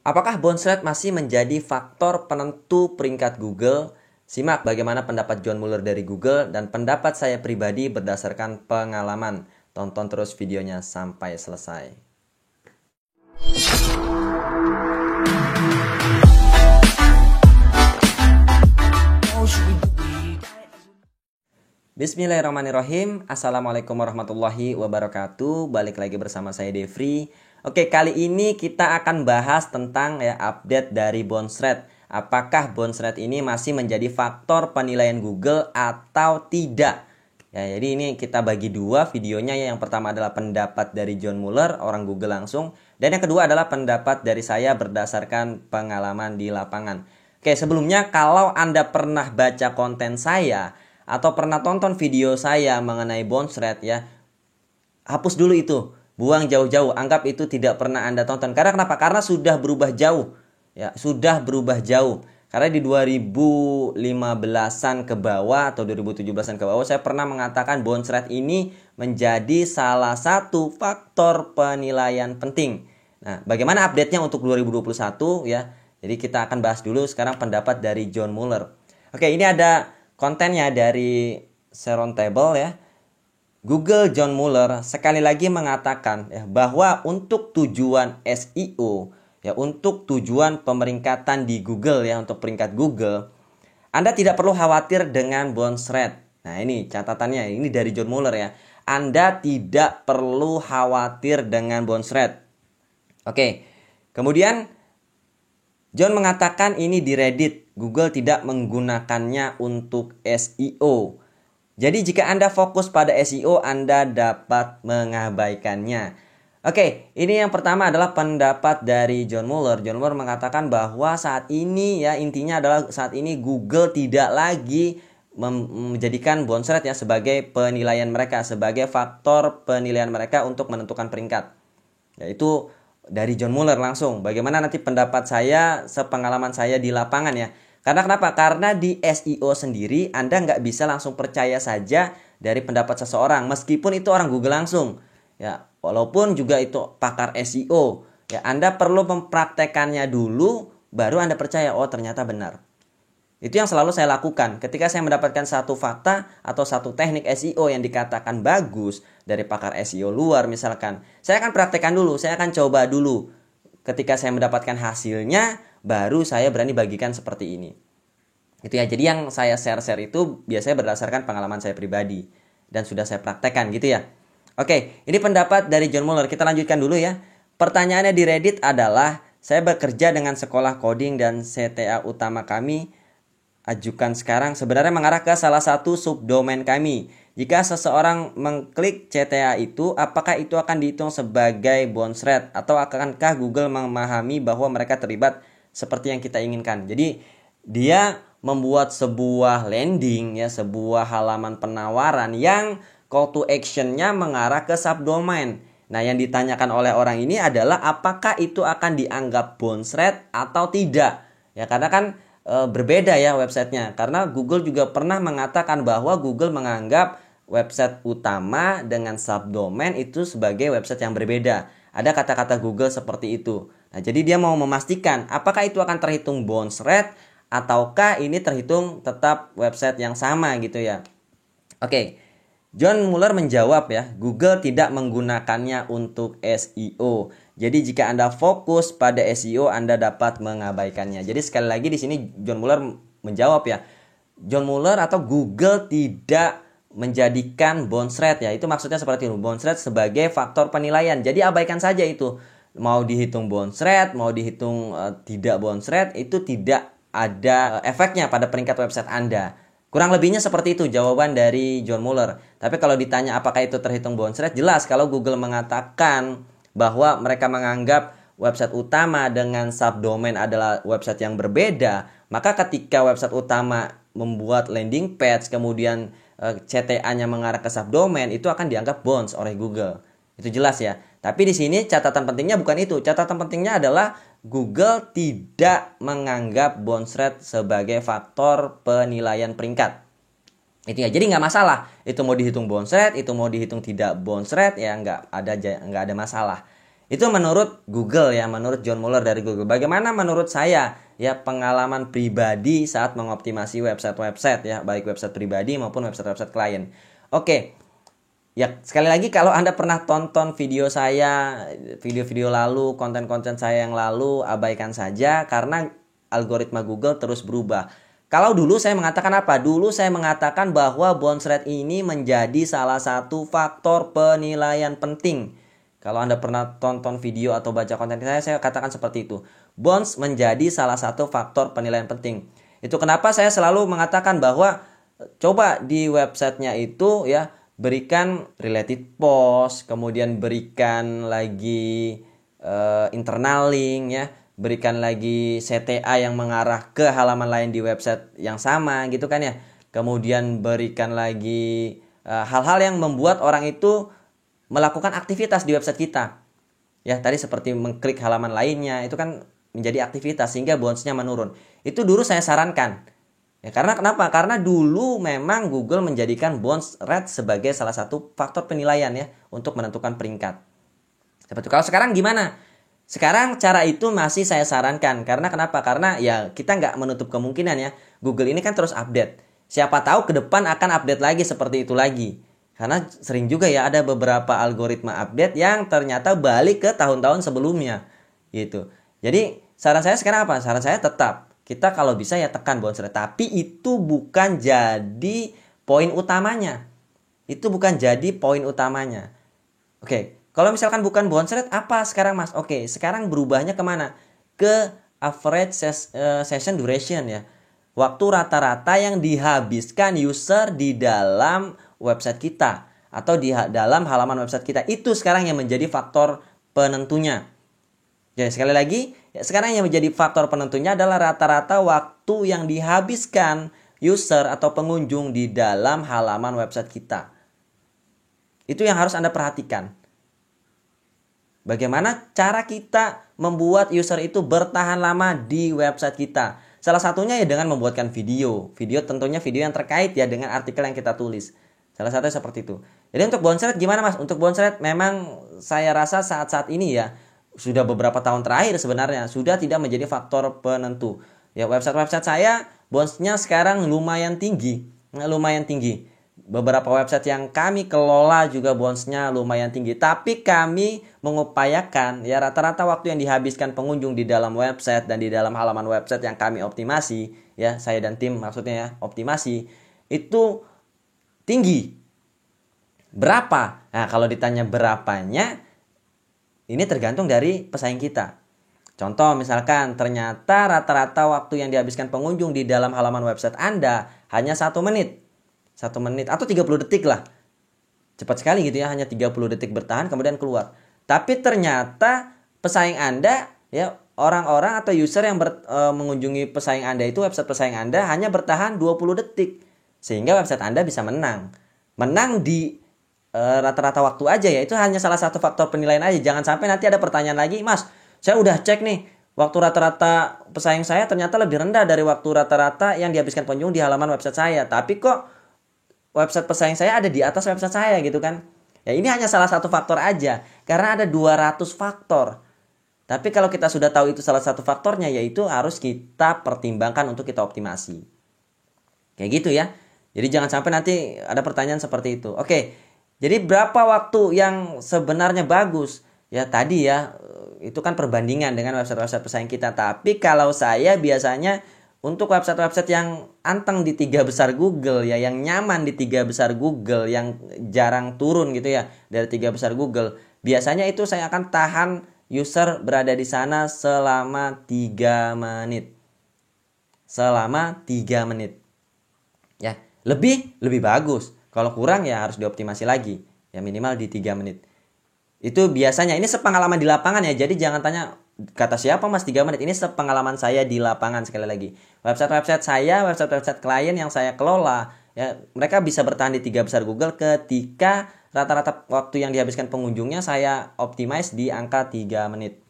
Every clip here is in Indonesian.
Apakah bounce rate masih menjadi faktor penentu peringkat Google? Simak bagaimana pendapat John Mueller dari Google dan pendapat saya pribadi berdasarkan pengalaman. Tonton terus videonya sampai selesai. Bismillahirrahmanirrahim. Assalamualaikum warahmatullahi wabarakatuh. Balik lagi bersama saya Devri. Oke, kali ini kita akan bahas tentang update dari bounce rate. Apakah bounce rate ini masih menjadi faktor penilaian Google atau tidak? Ya, jadi ini kita bagi dua videonya. Yang pertama adalah pendapat dari John Mueller, orang Google langsung, dan yang kedua adalah pendapat dari saya berdasarkan pengalaman di lapangan. Oke, sebelumnya kalau Anda pernah baca konten saya atau pernah tonton video saya mengenai bounce rate ya, hapus dulu itu, buang jauh-jauh, anggap itu tidak pernah Anda tonton. Karena kenapa? Karena sudah berubah jauh. Ya, sudah berubah jauh. Karena di 2015-an ke bawah atau 2017-an ke bawah saya pernah mengatakan bounce rate ini menjadi salah satu faktor penilaian penting. Nah, bagaimana update-nya untuk 2021 ya? Jadi kita akan bahas dulu sekarang pendapat dari John Mueller. Oke, ini ada kontennya dari Sharon Table ya. Google John Mueller sekali lagi mengatakan ya, bahwa untuk tujuan SEO ya, untuk tujuan pemeringkatan di Google ya, untuk peringkat Google, Anda tidak perlu khawatir dengan bounce rate. Nah, ini catatannya, ini dari John Mueller ya. Anda tidak perlu khawatir dengan bounce rate. Oke. Kemudian John mengatakan ini di Reddit, Google tidak menggunakannya untuk SEO. Jadi jika Anda fokus pada SEO, Anda dapat mengabaikannya. Oke, ini yang pertama adalah pendapat dari John Mueller. John Mueller mengatakan bahwa saat ini ya, intinya adalah saat ini Google tidak lagi menjadikan bounce rate ya sebagai penilaian mereka, sebagai faktor penilaian mereka untuk menentukan peringkat. Yaitu dari John Mueller langsung. Bagaimana nanti pendapat saya, sepengalaman saya di lapangan ya. Karena kenapa? Karena di SEO sendiri Anda nggak bisa langsung percaya saja dari pendapat seseorang. Meskipun itu orang Google langsung. Ya, walaupun juga itu pakar SEO. Ya, Anda perlu mempraktekannya dulu, baru Anda percaya, oh ternyata benar. Itu yang selalu saya lakukan. Ketika saya mendapatkan satu fakta atau satu teknik SEO yang dikatakan bagus dari pakar SEO luar misalkan, saya akan praktekkan dulu, saya akan coba dulu. Ketika saya mendapatkan hasilnya, baru saya berani bagikan seperti ini. Itu ya, jadi yang saya share-share itu biasanya berdasarkan pengalaman saya pribadi dan sudah saya praktekkan gitu ya. Oke, ini pendapat dari John Mueller. Kita lanjutkan dulu ya. Pertanyaannya di Reddit adalah, saya bekerja dengan sekolah coding dan CTA utama kami ajukan sekarang sebenarnya mengarah ke salah satu subdomain kami. Jika seseorang mengklik CTA itu, apakah itu akan dihitung sebagai bounce rate atau akankah Google memahami bahwa mereka terlibat seperti yang kita inginkan? Jadi dia membuat sebuah landing ya, sebuah halaman penawaran yang call to action-nya mengarah ke subdomain. Nah, yang ditanyakan oleh orang ini adalah apakah itu akan dianggap bounce rate atau tidak? Ya, karena kan berbeda ya websitenya. Karena Google juga pernah mengatakan bahwa Google menganggap website utama dengan subdomain itu sebagai website yang berbeda. Ada kata-kata Google seperti itu. Nah, jadi dia mau memastikan apakah itu akan terhitung bounce rate ataukah ini terhitung tetap website yang sama gitu ya. Oke. John Mueller menjawab ya, Google tidak menggunakannya untuk SEO. Jadi jika Anda fokus pada SEO, Anda dapat mengabaikannya. Jadi sekali lagi di sini John Mueller menjawab ya, John Mueller atau Google tidak menjadikan bounce rate ya. Itu maksudnya seperti itu, bounce rate sebagai faktor penilaian. Jadi abaikan saja itu. Mau dihitung bounce rate, mau dihitung tidak bounce rate, itu tidak ada efeknya pada peringkat website Anda. Kurang lebihnya seperti itu jawaban dari John Mueller. Tapi kalau ditanya apakah itu terhitung bounce rate, jelas kalau Google mengatakan bahwa mereka menganggap website utama dengan subdomain adalah website yang berbeda, maka ketika website utama membuat landing page kemudian CTA-nya mengarah ke subdomain, itu akan dianggap bounce oleh Google. Itu jelas ya. Tapi di sini catatan pentingnya bukan itu. Catatan pentingnya adalah Google tidak menganggap bounce rate sebagai faktor penilaian peringkat. Itu ya. Jadi nggak masalah. Itu mau dihitung bounce rate, itu mau dihitung tidak bounce rate, ya nggak ada masalah. Itu menurut Google ya, menurut John Mueller dari Google. Bagaimana menurut saya ya pengalaman pribadi saat mengoptimasi website-website ya, baik website pribadi maupun website-website klien. Oke. Ya, sekali lagi kalau Anda pernah tonton video saya, video-video lalu, konten-konten saya yang lalu, abaikan saja karena algoritma Google terus berubah. Kalau dulu saya mengatakan apa? Dulu saya mengatakan bahwa bounce rate ini menjadi salah satu faktor penilaian penting. Kalau Anda pernah tonton video atau baca konten saya katakan seperti itu. Bounce menjadi salah satu faktor penilaian penting. Itu kenapa saya selalu mengatakan bahwa coba di websitenya itu ya, berikan related post, kemudian berikan lagi internal link ya, berikan lagi CTA yang mengarah ke halaman lain di website yang sama gitu kan ya. Kemudian berikan lagi hal-hal yang membuat orang itu melakukan aktivitas di website kita. Ya, tadi seperti mengklik halaman lainnya, itu kan menjadi aktivitas sehingga bounce-nya menurun. Itu dulu saya sarankan. Ya, karena kenapa? Karena dulu memang Google menjadikan bounce rate sebagai salah satu faktor penilaian ya untuk menentukan peringkat. Seperti itu. Kalau sekarang gimana? Sekarang cara itu masih saya sarankan. Karena kenapa? Karena ya kita nggak menutup kemungkinan ya. Google ini kan terus update. Siapa tahu ke depan akan update lagi seperti itu lagi. Karena sering juga ya ada beberapa algoritma update yang ternyata balik ke tahun-tahun sebelumnya. Gitu. Jadi saran saya sekarang apa? Saran saya tetap kita kalau bisa ya tekan bounce rate. Tapi itu bukan jadi poin utamanya. Itu bukan jadi poin utamanya. Oke. Kalau misalkan bukan bounce rate, apa sekarang mas? Oke, sekarang berubahnya kemana? Ke average session duration ya. Waktu rata-rata yang dihabiskan user di dalam website kita. Atau di dalam halaman website kita. Itu sekarang yang menjadi faktor penentunya. Jadi sekali lagi, ya sekarang yang menjadi faktor penentunya adalah rata-rata waktu yang dihabiskan user atau pengunjung di dalam halaman website kita. Itu yang harus Anda perhatikan. Bagaimana cara kita membuat user itu bertahan lama di website kita? Salah satunya ya dengan membuatkan video. Video tentunya video yang terkait ya dengan artikel yang kita tulis. Salah satunya seperti itu. Jadi untuk bounce rate gimana mas? Untuk bounce rate memang saya rasa saat-saat ini ya sudah beberapa tahun terakhir sebenarnya sudah tidak menjadi faktor penentu. Ya website-website saya bounce-nya sekarang lumayan tinggi. Beberapa website yang kami kelola juga bounce-nya lumayan tinggi. Tapi kami mengupayakan ya rata-rata waktu yang dihabiskan pengunjung di dalam website dan di dalam halaman website yang kami optimasi, ya saya dan tim maksudnya ya optimasi, itu tinggi. Berapa? Nah kalau ditanya berapanya, ini tergantung dari pesaing kita. Contoh misalkan ternyata rata-rata waktu yang dihabiskan pengunjung di dalam halaman website Anda hanya 1 menit. 1 menit atau 30 detik lah. Cepat sekali gitu ya, hanya 30 detik bertahan kemudian keluar. Tapi ternyata pesaing Anda ya orang-orang atau user yang mengunjungi pesaing Anda itu website pesaing Anda hanya bertahan 20 detik. Sehingga website Anda bisa menang. Menang di rata-rata waktu aja ya. Itu hanya salah satu faktor penilaian aja. Jangan sampai nanti ada pertanyaan lagi, "Mas, saya udah cek nih, waktu rata-rata pesaing saya ternyata lebih rendah dari waktu rata-rata yang dihabiskan pengunjung di halaman website saya. Tapi kok website pesaing saya ada di atas website saya gitu kan." Ya ini hanya salah satu faktor aja. Karena ada 200 faktor. Tapi kalau kita sudah tahu itu salah satu faktornya, yaitu harus kita pertimbangkan untuk kita optimasi. Kayak gitu ya. Jadi jangan sampai nanti ada pertanyaan seperti itu. Oke, jadi berapa waktu yang sebenarnya bagus? Ya tadi ya, itu kan perbandingan dengan website-website pesaing kita. Tapi kalau saya biasanya untuk website-website yang anteng di 3 besar Google ya, yang nyaman di 3 besar Google, yang jarang turun gitu ya dari 3 besar Google, biasanya itu saya akan tahan user berada di sana selama 3 menit. Selama 3 menit. Ya, lebih bagus. Kalau kurang ya harus dioptimasi lagi. Ya minimal di 3 menit. Itu biasanya, ini sepengalaman di lapangan ya. Jadi jangan tanya kata siapa mas 3 menit. Ini sepengalaman saya di lapangan sekali lagi. Website-website saya, website-website klien yang saya kelola, ya mereka bisa bertahan di 3 besar Google ketika rata-rata waktu yang dihabiskan pengunjungnya saya optimize di angka 3 menit.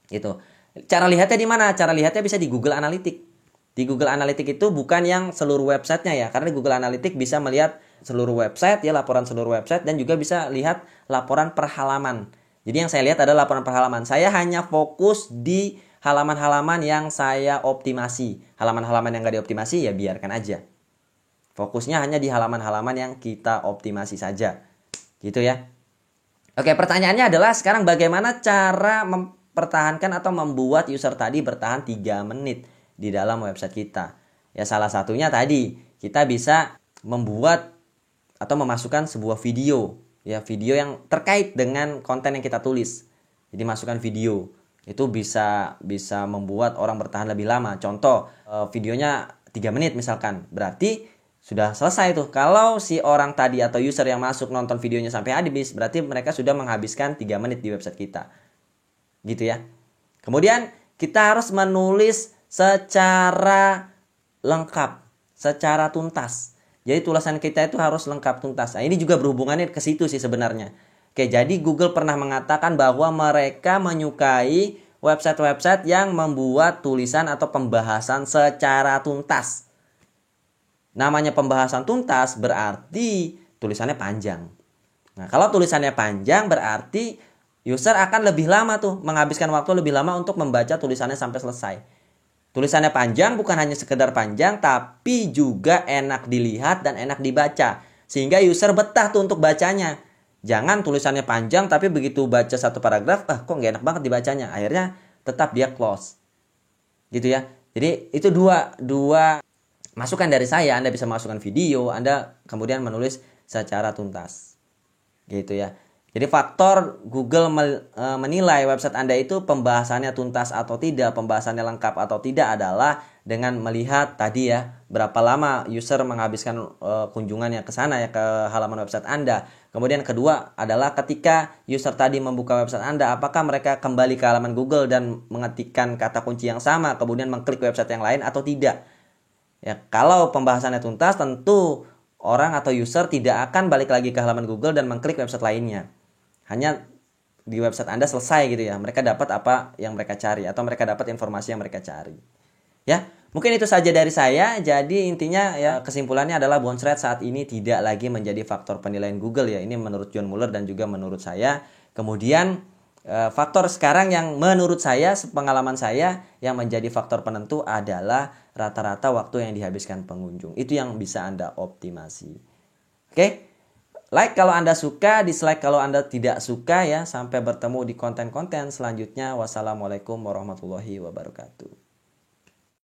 Gitu. Cara lihatnya di mana? Cara lihatnya bisa di Google Analytics. Di Google Analytics itu bukan yang seluruh websitenya ya. Karena di Google Analytics bisa melihat seluruh website ya, laporan seluruh website, dan juga bisa lihat laporan per halaman. Jadi yang saya lihat adalah laporan per halaman. Saya hanya fokus di halaman-halaman yang saya optimasi. Halaman-halaman yang nggak dioptimasi ya biarkan aja. Fokusnya hanya di halaman-halaman yang kita optimasi saja. Gitu ya. Oke, pertanyaannya adalah sekarang bagaimana cara mempertahankan atau membuat user tadi bertahan 3 menit di dalam website kita. Ya salah satunya tadi kita bisa membuat atau memasukkan sebuah video. Ya, video yang terkait dengan konten yang kita tulis. Jadi masukkan video. Itu bisa membuat orang bertahan lebih lama. Contoh, videonya 3 menit misalkan. Berarti sudah selesai tuh. Kalau si orang tadi atau user yang masuk nonton videonya sampai habis, berarti mereka sudah menghabiskan 3 menit di website kita. Gitu ya. Kemudian kita harus menulis secara lengkap, secara tuntas. Jadi tulisan kita itu harus lengkap tuntas. Nah, ini juga berhubungannya ke situ sih sebenarnya. Oke, jadi Google pernah mengatakan bahwa mereka menyukai website-website yang membuat tulisan atau pembahasan secara tuntas. Namanya pembahasan tuntas berarti tulisannya panjang. Nah, kalau tulisannya panjang berarti user akan lebih lama tuh, menghabiskan waktu lebih lama untuk membaca tulisannya sampai selesai. Tulisannya panjang bukan hanya sekedar panjang, tapi juga enak dilihat dan enak dibaca. Sehingga user betah tuh untuk bacanya. Jangan tulisannya panjang tapi begitu baca satu paragraf, kok nggak enak banget dibacanya. Akhirnya tetap dia close. Gitu ya. Jadi itu dua masukan dari saya. Anda bisa masukkan video, Anda kemudian menulis secara tuntas. Gitu ya. Jadi faktor Google menilai website Anda itu pembahasannya tuntas atau tidak, pembahasannya lengkap atau tidak adalah dengan melihat tadi ya, berapa lama user menghabiskan kunjungannya ke sana ya, ke halaman website Anda. Kemudian kedua adalah ketika user tadi membuka website Anda, apakah mereka kembali ke halaman Google dan mengetikkan kata kunci yang sama, kemudian mengklik website yang lain atau tidak. Ya, kalau pembahasannya tuntas tentu orang atau user tidak akan balik lagi ke halaman Google dan mengklik website lainnya. Hanya di website Anda selesai gitu ya. Mereka dapat apa yang mereka cari atau mereka dapat informasi yang mereka cari. Ya, mungkin itu saja dari saya. Jadi intinya ya kesimpulannya adalah bounce rate saat ini tidak lagi menjadi faktor penilaian Google ya. Ini menurut John Mueller dan juga menurut saya. Kemudian faktor sekarang yang menurut saya, pengalaman saya yang menjadi faktor penentu adalah rata-rata waktu yang dihabiskan pengunjung. Itu yang bisa Anda optimasi. Oke? Like kalau Anda suka, dislike kalau Anda tidak suka ya. Sampai bertemu di konten-konten selanjutnya. Wassalamualaikum warahmatullahi wabarakatuh.